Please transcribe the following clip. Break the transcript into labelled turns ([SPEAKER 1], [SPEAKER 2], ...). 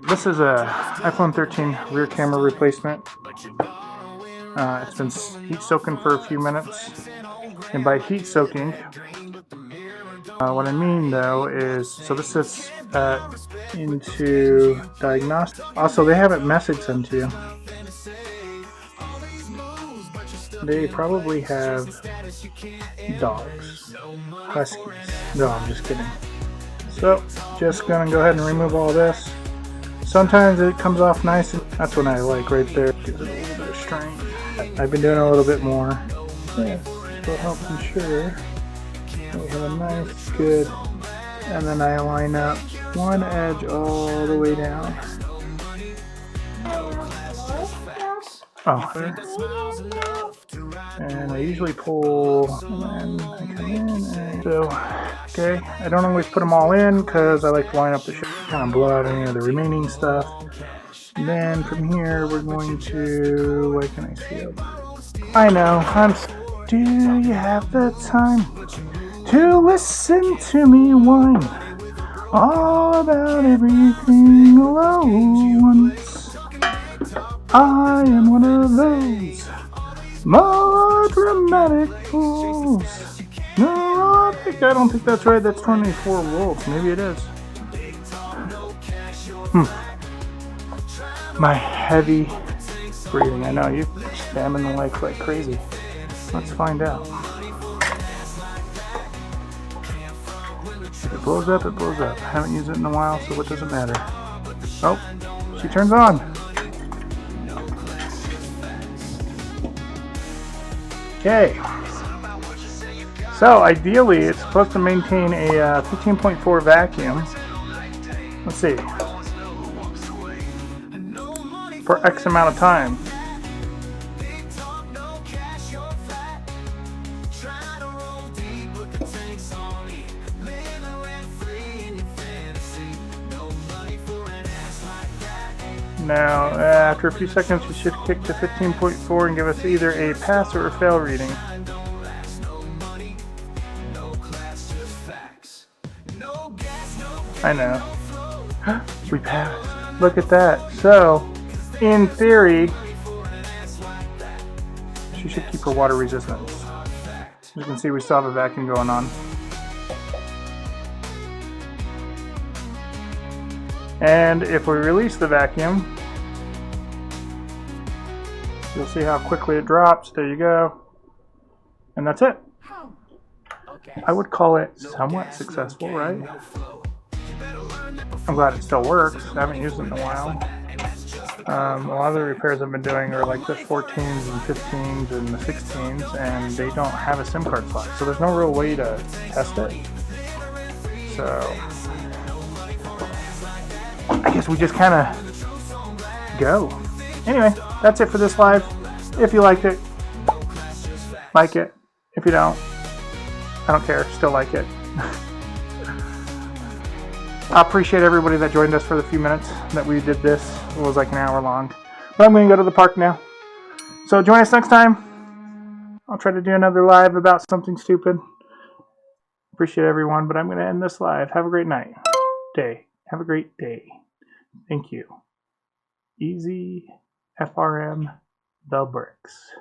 [SPEAKER 1] This is a iPhone 13 rear camera replacement. It's been heat soaking for a few minutes, and by heat soaking, what I mean though is, so this is into diagnostic. Also, they have it message sent to you. They probably have dogs, huskies. No, I'm just kidding. So, just gonna go ahead and remove all this. Sometimes it comes off nice, and that's what I like right there. Gives it a little bit of strength. I've been doing a little bit more. This will help ensure we have a nice, good, and then I line up one edge all the way down. Oh, there. And I usually pull, and then I come in, and so, okay, I don't always put them all in because I like to line up the shit, kind of blow out any of the remaining stuff. And then from here, we're going to, what can I see up? I know, do you have the time to listen to me whine all about everything all at once? I am one of those more dramatic fools. Neurotic. I don't think that's right. That's 24 volts. Maybe it is. My heavy breathing. I know you're spamming the likes like crazy. Let's find out. If it blows up, it blows up. I haven't used it in a while, so what does it matter? Oh, she turns on. Okay, so ideally it's supposed to maintain a 15.4 vacuum. Let's see, for X amount of time. Now, after a few seconds, we should kick to 15.4 and give us either a pass or a fail reading. I know. We passed. Look at that. So, in theory, she should keep her water resistance. As you can see, we still have a vacuum going on. And if we release the vacuum, you'll see how quickly it drops. There you go. And that's it. I would call it somewhat successful, right? I'm glad it still works. I haven't used it in a while. A lot of the repairs I've been doing are like the 14s and 15s and the 16s, and they don't have a SIM card slot. So there's no real way to test it. So I guess we just kind of go. Anyway, that's it for this live. If you liked it, like it. If you don't, I don't care. Still like it. I appreciate everybody that joined us for the few minutes that we did this. It was like an hour long. But I'm going to go to the park now. So join us next time. I'll try to do another live about something stupid. Appreciate everyone, but I'm going to end this live. Have a great night. Day. Have a great day. Thank you. Easy FRM the bricks.